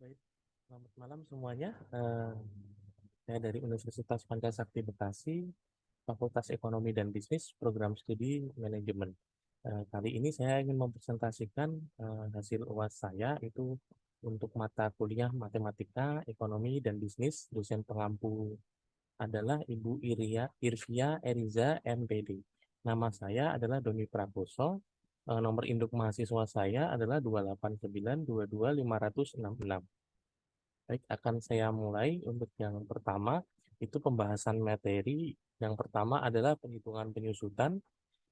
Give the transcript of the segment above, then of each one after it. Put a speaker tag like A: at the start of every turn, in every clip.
A: Baik, selamat malam semuanya. Saya dari Universitas Pancasakti Bekasi, Fakultas Ekonomi dan Bisnis, Program Studi Manajemen. Kali ini saya ingin mempresentasikan hasil UAS saya itu untuk mata kuliah Matematika, Ekonomi, dan Bisnis. Dosen pengampu adalah Ibu Irvia Eriza, MPD. Nama saya adalah Doni Prakoso. Nomor induk mahasiswa saya adalah 289225566. Baik, akan saya mulai untuk yang pertama, itu pembahasan materi. Yang pertama adalah perhitungan penyusutan,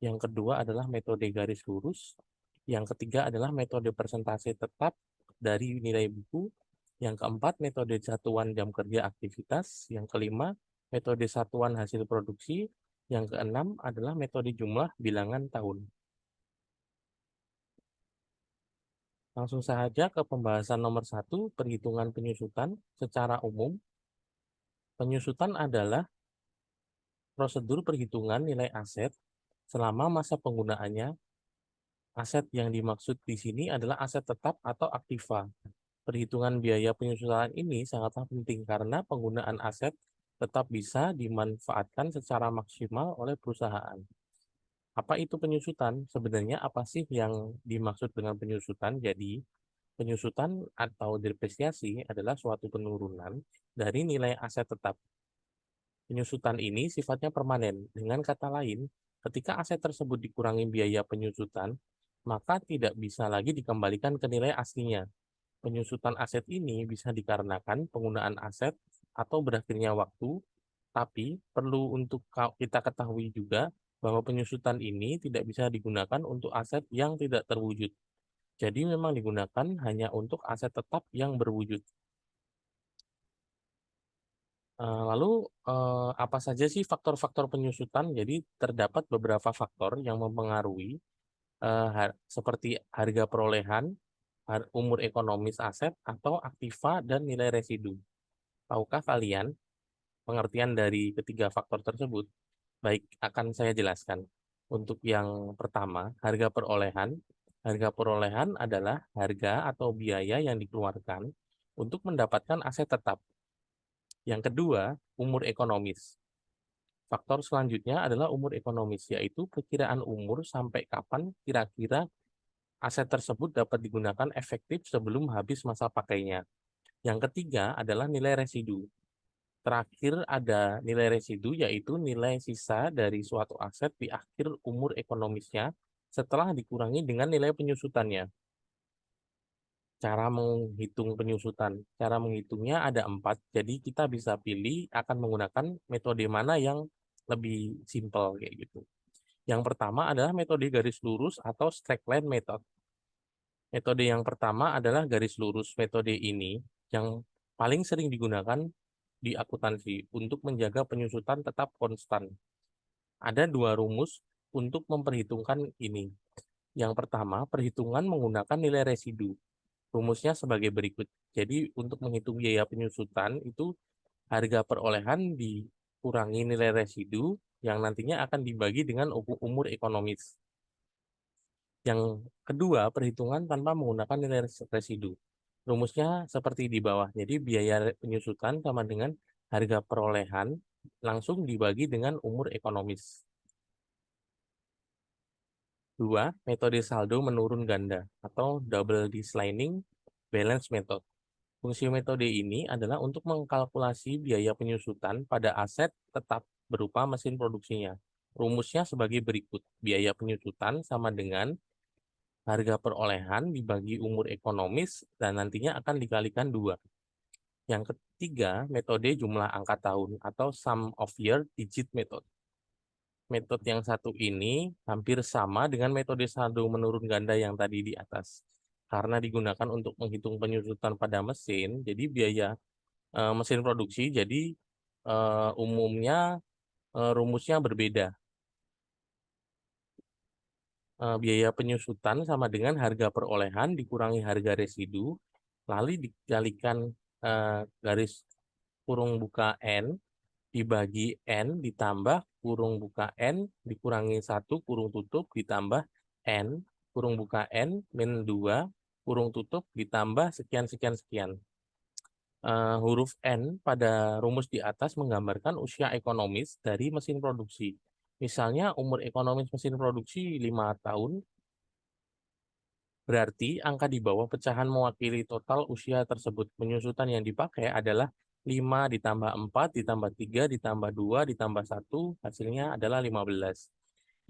A: yang kedua adalah metode garis lurus, yang ketiga adalah metode persentase tetap dari nilai buku, yang keempat metode satuan jam kerja aktivitas, yang kelima metode satuan hasil produksi, yang keenam adalah metode jumlah bilangan tahun. Langsung saja ke pembahasan nomor satu, perhitungan penyusutan secara umum. Penyusutan adalah prosedur perhitungan nilai aset selama masa penggunaannya. Aset yang dimaksud di sini adalah aset tetap atau aktiva. Perhitungan biaya penyusutan ini sangatlah penting karena penggunaan aset tetap bisa dimanfaatkan secara maksimal oleh perusahaan. Apa itu penyusutan? Sebenarnya apa sih yang dimaksud dengan penyusutan? Jadi, penyusutan atau depresiasi adalah suatu penurunan dari nilai aset tetap. Penyusutan ini sifatnya permanen. Dengan kata lain, ketika aset tersebut dikurangi biaya penyusutan, maka tidak bisa lagi dikembalikan ke nilai aslinya. Penyusutan aset ini bisa dikarenakan penggunaan aset atau berakhirnya waktu, tapi perlu untuk kita ketahui juga bahwa penyusutan ini tidak bisa digunakan untuk aset yang tidak terwujud. Jadi memang digunakan hanya untuk aset tetap yang berwujud. Lalu apa saja sih faktor-faktor penyusutan? Jadi terdapat beberapa faktor yang mempengaruhi seperti harga perolehan, umur ekonomis aset, atau aktiva dan nilai residu. Tahukah kalian pengertian dari ketiga faktor tersebut? Baik, akan saya jelaskan. Untuk yang pertama, harga perolehan. Harga perolehan adalah harga atau biaya yang dikeluarkan untuk mendapatkan aset tetap. Yang kedua, umur ekonomis. Faktor selanjutnya adalah umur ekonomis, yaitu perkiraan umur sampai kapan kira-kira aset tersebut dapat digunakan efektif sebelum habis masa pakainya. Yang ketiga adalah nilai residu. Terakhir ada nilai residu, yaitu nilai sisa dari suatu aset di akhir umur ekonomisnya setelah dikurangi dengan nilai penyusutannya. Cara menghitung penyusutan. Cara menghitungnya ada 4, jadi kita bisa pilih akan menggunakan metode mana yang lebih simpel kayak gitu. Yang pertama adalah metode garis lurus atau straight line method. Metode yang pertama adalah garis lurus. Metode ini yang paling sering digunakan di akuntansi untuk menjaga penyusutan tetap konstan. Ada dua rumus untuk memperhitungkan ini. Yang pertama, perhitungan menggunakan nilai residu. Rumusnya sebagai berikut. Jadi untuk menghitung biaya penyusutan itu harga perolehan dikurangi nilai residu yang nantinya akan dibagi dengan umur ekonomis. Yang kedua, perhitungan tanpa menggunakan nilai residu. Rumusnya seperti di bawah. Jadi biaya penyusutan sama dengan harga perolehan langsung dibagi dengan umur ekonomis. Dua, metode saldo menurun ganda atau double declining balance method. Fungsi metode ini adalah untuk mengkalkulasi biaya penyusutan pada aset tetap berupa mesin produksinya. Rumusnya sebagai berikut. Biaya penyusutan sama dengan harga perolehan dibagi umur ekonomis dan nantinya akan dikalikan 2. Yang ketiga, metode jumlah angka tahun atau sum of year digit method. Metode yang satu ini hampir sama dengan metode saldo menurun ganda yang tadi di atas. Karena digunakan untuk menghitung penyusutan pada mesin, jadi biaya mesin produksi, jadi umumnya rumusnya berbeda. Biaya penyusutan sama dengan harga perolehan dikurangi harga residu, lalu dikalikan garis kurung buka N, dibagi N, ditambah kurung buka N, dikurangi 1, kurung tutup, ditambah N, kurung buka N, min 2, kurung tutup, ditambah sekian, sekian, sekian. Huruf N pada rumus di atas menggambarkan usia ekonomis dari mesin produksi. Misalnya umur ekonomis mesin produksi 5 tahun, berarti angka di bawah pecahan mewakili total usia tersebut. Penyusutan yang dipakai adalah 5 ditambah 4 ditambah 3 ditambah 2 ditambah 1, hasilnya adalah 15.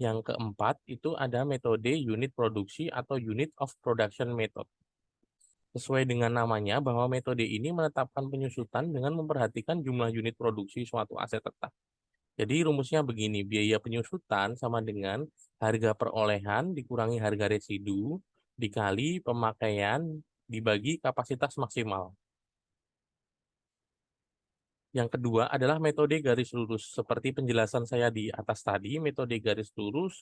A: Yang keempat itu ada metode unit produksi atau unit of production method. Sesuai dengan namanya bahwa metode ini menetapkan penyusutan dengan memperhatikan jumlah unit produksi suatu aset tetap. Jadi rumusnya begini, biaya penyusutan sama dengan harga perolehan dikurangi harga residu dikali pemakaian dibagi kapasitas maksimal. Yang kedua adalah metode garis lurus. Seperti penjelasan saya di atas tadi, metode garis lurus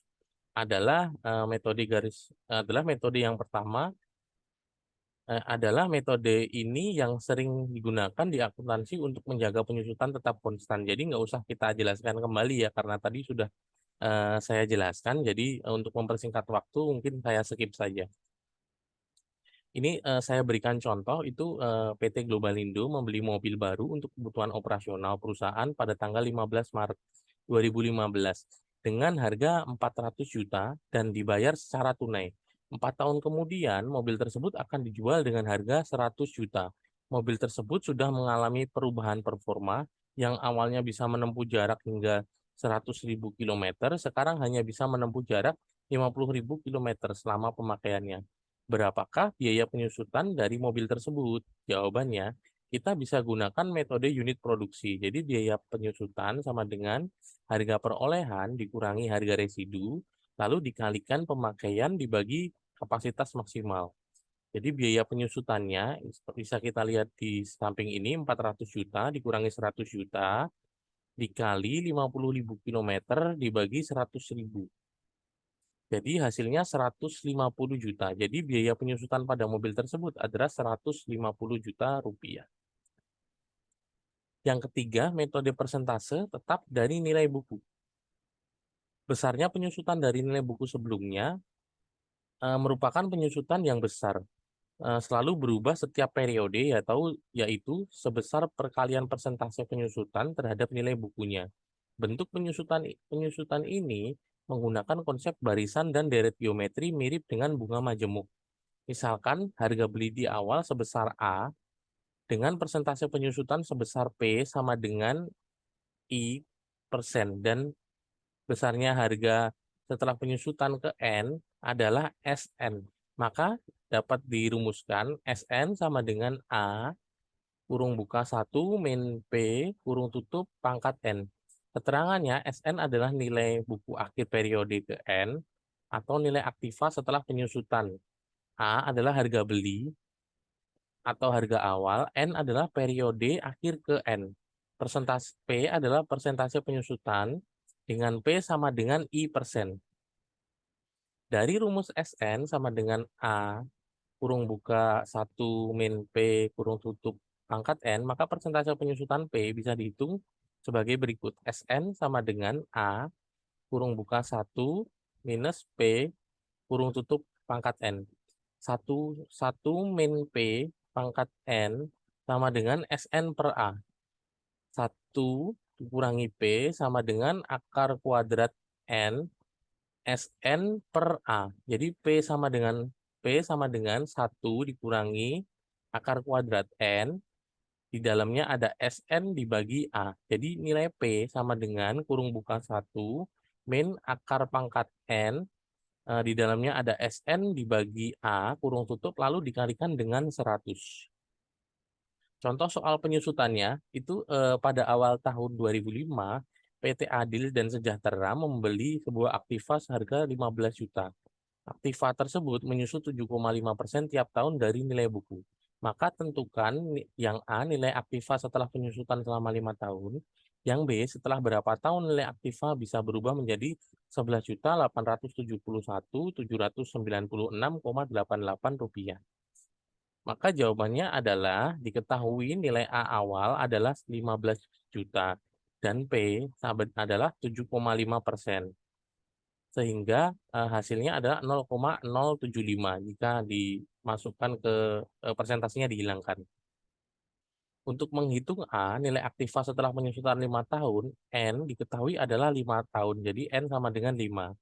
A: adalah metode yang pertama adalah metode ini yang sering digunakan di akuntansi untuk menjaga penyusutan tetap konstan. Jadi nggak usah kita jelaskan kembali ya, karena tadi sudah saya jelaskan. Jadi untuk mempersingkat waktu mungkin saya skip saja. Ini saya berikan contoh itu PT Globalindo membeli mobil baru untuk kebutuhan operasional perusahaan pada tanggal 15 Maret 2015 dengan harga 400 juta dan dibayar secara tunai. 4 tahun kemudian mobil tersebut akan dijual dengan harga 100 juta. Mobil tersebut sudah mengalami perubahan performa yang awalnya bisa menempuh jarak hingga 100.000 km, sekarang hanya bisa menempuh jarak 50.000 km selama pemakaiannya. Berapakah biaya penyusutan dari mobil tersebut? Jawabannya, kita bisa gunakan metode unit produksi. Jadi biaya penyusutan sama dengan harga perolehan dikurangi harga residu, lalu dikalikan pemakaian dibagi kapasitas maksimal. Jadi biaya penyusutannya bisa kita lihat di samping ini 400 juta dikurangi 100 juta dikali 50.000 km dibagi 100.000. Jadi hasilnya 150 juta. Jadi biaya penyusutan pada mobil tersebut adalah 150 juta rupiah. Yang ketiga, metode persentase tetap dari nilai buku. Besarnya penyusutan dari nilai buku sebelumnya merupakan penyusutan yang besar. Selalu berubah setiap periode yaitu sebesar perkalian persentase penyusutan terhadap nilai bukunya. Bentuk penyusutan ini menggunakan konsep barisan dan deret geometri mirip dengan bunga majemuk. Misalkan harga beli di awal sebesar A dengan persentase penyusutan sebesar P sama dengan I persen dan besarnya harga setelah penyusutan ke N adalah SN. Maka dapat dirumuskan SN sama dengan A kurung buka 1 min P kurung tutup pangkat N. Keterangannya SN adalah nilai buku akhir periode ke N atau nilai aktiva setelah penyusutan. A adalah harga beli atau harga awal, N adalah periode akhir ke N. Persentase P adalah persentase penyusutan dengan P sama dengan I persen. Dari rumus SN sama dengan A kurung buka 1 min P kurung tutup pangkat N, maka persentase penyusutan P bisa dihitung sebagai berikut. SN sama dengan A kurung buka 1 minus P kurung tutup pangkat N. 1 min P pangkat N sama dengan SN per A. 1 dikurangi P sama dengan akar kuadrat N SN per A. Jadi P sama dengan 1 dikurangi akar kuadrat N. Di dalamnya ada SN dibagi A. Jadi nilai P sama dengan kurung buka 1 min akar pangkat N. Di dalamnya ada SN dibagi A kurung tutup lalu dikalikan dengan 100. Contoh soal penyusutannya itu pada awal tahun 2005 PT Adil dan Sejahtera membeli sebuah aktiva seharga 15 juta. Aktiva tersebut menyusut 7,5% tiap tahun dari nilai buku. Maka tentukan yang A nilai aktiva setelah penyusutan selama 5 tahun, yang B setelah berapa tahun nilai aktiva bisa berubah menjadi 11.871.796,88 rupiah. Maka jawabannya adalah diketahui nilai A awal adalah 15 juta dan P adalah 7,5%. Sehingga hasilnya adalah 0,075 jika dimasukkan ke persentasenya dihilangkan. Untuk menghitung A, nilai aktiva setelah penyusutan 5 tahun, N diketahui adalah 5 tahun. Jadi N sama dengan 5.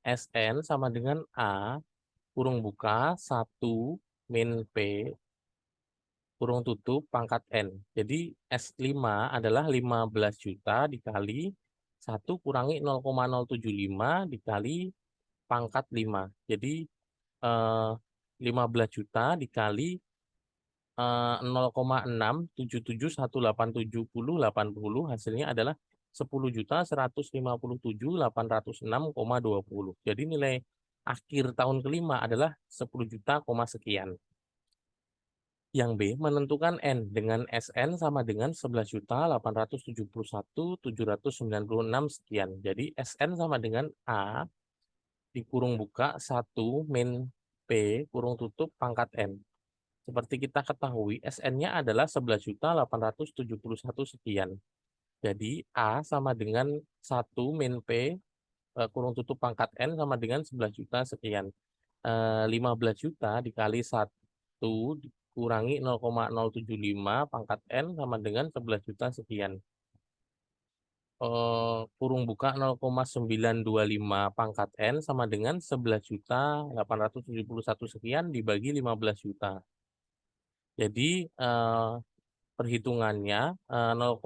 A: Sn sama dengan A, kurung buka, 1 min P, kurung tutup, pangkat N. Jadi S5 adalah 15 juta dikali 1 kurangi 0,075 dikali pangkat 5. Jadi 15 juta dikali 0,6771870 hasilnya adalah 10.157.806,20. Jadi nilai akhir tahun kelima adalah 10 juta, sekian. Yang B, menentukan N dengan Sn sama dengan 11.871.796 sekian. Jadi Sn sama dengan A dikurung buka 1 min P kurung tutup pangkat N. Seperti kita ketahui, SN-nya adalah 11.871 sekian. Jadi A sama dengan 1 min P kurung tutup pangkat N sama dengan 11 juta sekian. 15 juta dikali 1 dikurangi 0,075 pangkat N sama dengan 11 juta sekian. Kurung buka 0,925 pangkat N sama dengan 11.871 sekian dibagi 15 juta. Jadi perhitungannya 0,95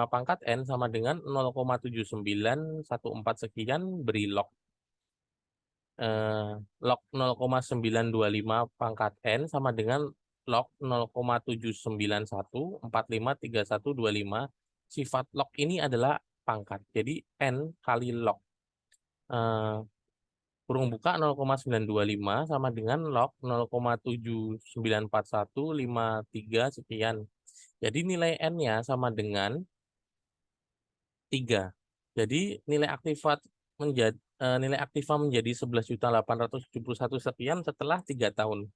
A: pangkat N sama dengan 0,7914 sekian beri log. Log 0,925 pangkat N sama dengan log 0,7914533125. Sifat log ini adalah pangkat. Jadi N kali log. Kurung buka 0,925 sama dengan log 0,794153 sekian. Jadi nilai N-nya sama dengan 3. Jadi nilai aktiva menjadi 11.871 sekian setelah 3 tahun.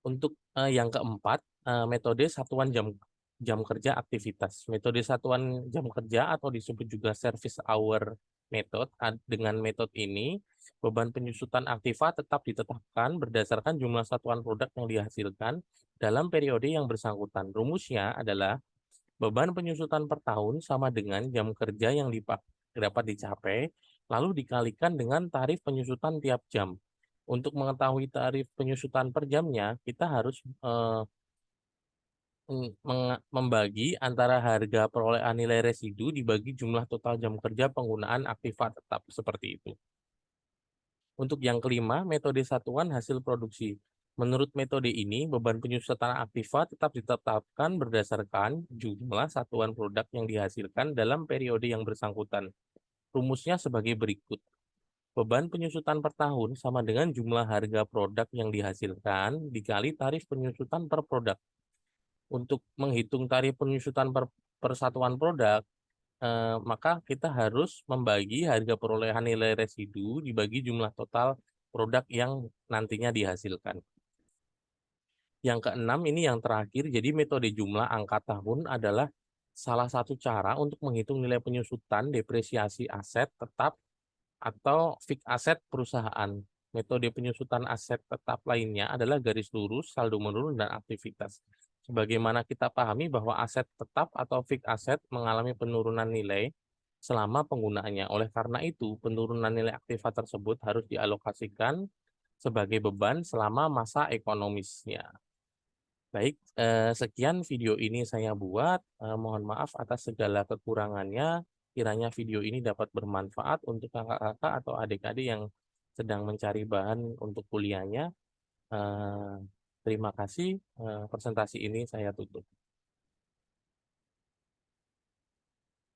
A: Untuk yang keempat, metode satuan jam kerja aktivitas. Metode satuan jam kerja atau disebut juga service hour method. Dengan metode ini, beban penyusutan aktiva tetap ditetapkan berdasarkan jumlah satuan produk yang dihasilkan dalam periode yang bersangkutan. Rumusnya adalah beban penyusutan per tahun sama dengan jam kerja yang dapat dicapai, lalu dikalikan dengan tarif penyusutan tiap jam. Untuk mengetahui tarif penyusutan per jamnya, kita harus membagi antara harga perolehan nilai residu dibagi jumlah total jam kerja penggunaan aktiva tetap, seperti itu. Untuk yang kelima, metode satuan hasil produksi. Menurut metode ini, beban penyusutan aktiva tetap ditetapkan berdasarkan jumlah satuan produk yang dihasilkan dalam periode yang bersangkutan. Rumusnya sebagai berikut. Beban penyusutan per tahun sama dengan jumlah harga produk yang dihasilkan dikali tarif penyusutan per produk. Untuk menghitung tarif penyusutan per satuan produk, maka kita harus membagi harga perolehan nilai residu dibagi jumlah total produk yang nantinya dihasilkan. Yang keenam ini yang terakhir, jadi metode jumlah angka tahun adalah salah satu cara untuk menghitung nilai penyusutan depresiasi aset tetap atau fix aset perusahaan. Metode penyusutan aset tetap lainnya adalah garis lurus, saldo menurun, dan aktivitas. Sebagaimana kita pahami bahwa aset tetap atau fix aset mengalami penurunan nilai selama penggunaannya. Oleh karena itu, penurunan nilai aktiva tersebut harus dialokasikan sebagai beban selama masa ekonomisnya. Baik, sekian video ini saya buat. Mohon maaf atas segala kekurangannya. Kiranya video ini dapat bermanfaat untuk kakak-kakak atau adik-adik yang sedang mencari bahan untuk kuliahnya. Terima kasih. Presentasi ini saya tutup.